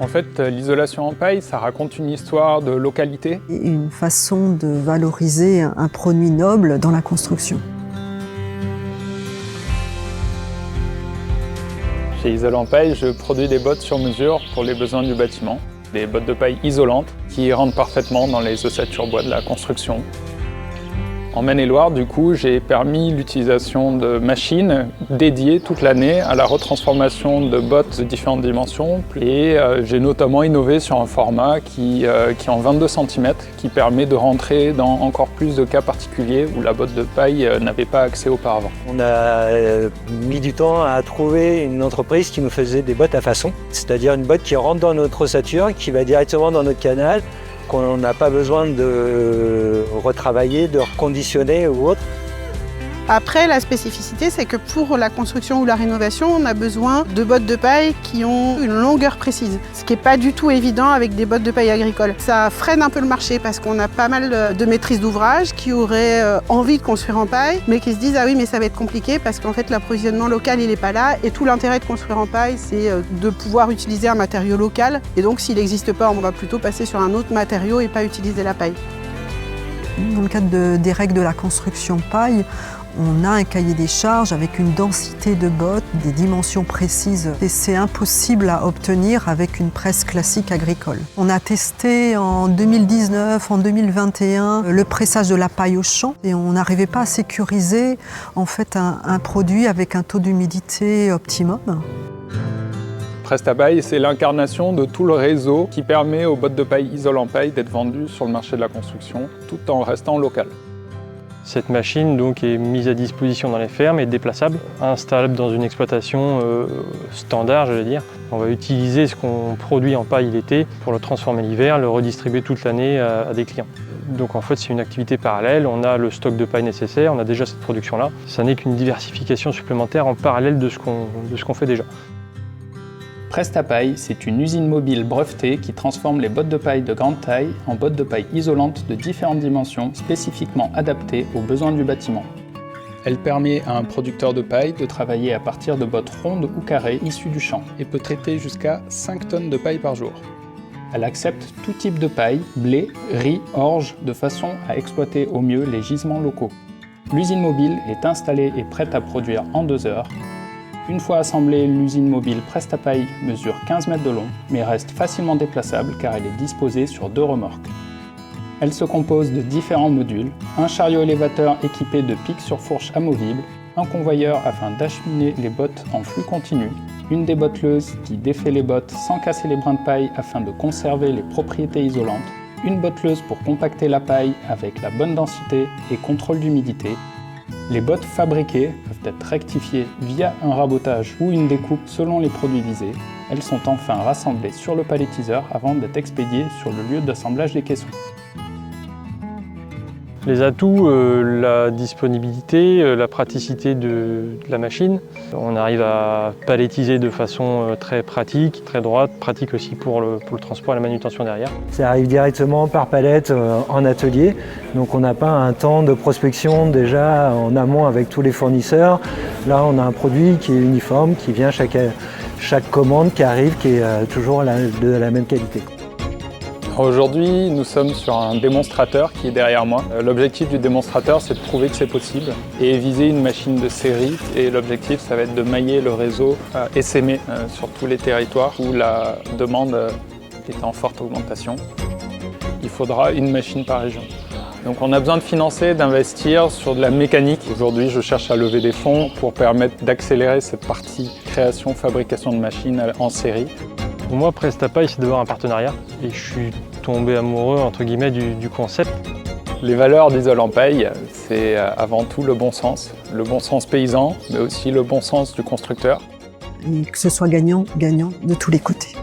En fait, l'isolation en paille, ça raconte une histoire de localité. Et une façon de valoriser un produit noble dans la construction. Chez Isolant Paille, je produis des bottes sur mesure pour les besoins du bâtiment. Des bottes de paille isolantes qui rentrent parfaitement dans les ossatures bois de la construction. En Maine-et-Loire, du coup, j'ai permis l'utilisation de machines dédiées toute l'année à la retransformation de bottes de différentes dimensions. Et j'ai notamment innové sur un format qui est en 22 cm, qui permet de rentrer dans encore plus de cas particuliers où la botte de paille n'avait pas accès auparavant. On a mis du temps à trouver une entreprise qui nous faisait des bottes à façon, c'est-à-dire une botte qui rentre dans notre ossature, qui va directement dans notre canal, qu'on n'a pas besoin de retravailler, de reconditionner ou autre. Après, la spécificité, c'est que pour la construction ou la rénovation, on a besoin de bottes de paille qui ont une longueur précise, ce qui n'est pas du tout évident avec des bottes de paille agricoles. Ça freine un peu le marché parce qu'on a pas mal de maîtrises d'ouvrage qui auraient envie de construire en paille, mais qui se disent « Ah oui, mais ça va être compliqué parce qu'en fait, l'approvisionnement local, il n'est pas là. » Et tout l'intérêt de construire en paille, c'est de pouvoir utiliser un matériau local. Et donc, s'il n'existe pas, on va plutôt passer sur un autre matériau et pas utiliser la paille. Dans le cadre des règles de la construction paille, on a un cahier des charges avec une densité de bottes, des dimensions précises. Et c'est impossible à obtenir avec une presse classique agricole. On a testé en 2019, en 2021, le pressage de la paille au champ et on n'arrivait pas à sécuriser en fait, un produit avec un taux d'humidité optimum. Prestapaille, c'est l'incarnation de tout le réseau qui permet aux bottes de paille Isolant Paille d'être vendues sur le marché de la construction tout en restant local. Cette machine donc, est mise à disposition dans les fermes et déplaçable, installable dans une exploitation standard, j'allais dire. On va utiliser ce qu'on produit en paille l'été pour le transformer l'hiver, le redistribuer toute l'année à des clients. Donc en fait c'est une activité parallèle, on a le stock de paille nécessaire, on a déjà cette production-là. Ça n'est qu'une diversification supplémentaire en parallèle de ce qu'on fait déjà. Prestapaille, c'est une usine mobile brevetée qui transforme les bottes de paille de grande taille en bottes de paille isolantes de différentes dimensions spécifiquement adaptées aux besoins du bâtiment. Elle permet à un producteur de paille de travailler à partir de bottes rondes ou carrées issues du champ et peut traiter jusqu'à 5 tonnes de paille par jour. Elle accepte tout type de paille, blé, riz, orge, de façon à exploiter au mieux les gisements locaux. L'usine mobile est installée et prête à produire en 2 heures. Une fois assemblée, l'usine mobile Prestapaille mesure 15 mètres de long, mais reste facilement déplaçable car elle est disposée sur 2 remorques. Elle se compose de différents modules, un chariot élévateur équipé de pics sur fourche amovibles, un convoyeur afin d'acheminer les bottes en flux continu, une déboteleuse qui défait les bottes sans casser les brins de paille afin de conserver les propriétés isolantes, une botteleuse pour compacter la paille avec la bonne densité et contrôle d'humidité. Les bottes fabriquées peuvent être rectifiées via un rabotage ou une découpe selon les produits visés. Elles sont enfin rassemblées sur le palettiseur avant d'être expédiées sur le lieu d'assemblage des caissons. Les atouts, la disponibilité, la praticité de la machine. On arrive à palettiser de façon très pratique, très droite, pratique aussi pour le transport et la manutention derrière. Ça arrive directement par palette en atelier, donc on n'a pas un temps de prospection déjà en amont avec tous les fournisseurs. Là on a un produit qui est uniforme, qui vient chaque commande qui arrive, qui est toujours de la même qualité. Aujourd'hui, nous sommes sur un démonstrateur qui est derrière moi. L'objectif du démonstrateur, c'est de prouver que c'est possible et viser une machine de série. Et l'objectif, ça va être de mailler le réseau SME sur tous les territoires où la demande est en forte augmentation. Il faudra une machine par région. Donc on a besoin de financer, d'investir sur de la mécanique. Aujourd'hui, je cherche à lever des fonds pour permettre d'accélérer cette partie création, fabrication de machines en série. Pour moi, Prestapaille, c'est d'avoir un partenariat. Et je suis tombé amoureux, entre guillemets, du concept. Les valeurs d'Isolant Paille, c'est avant tout le bon sens paysan, mais aussi le bon sens du constructeur. Et que ce soit gagnant, gagnant de tous les côtés.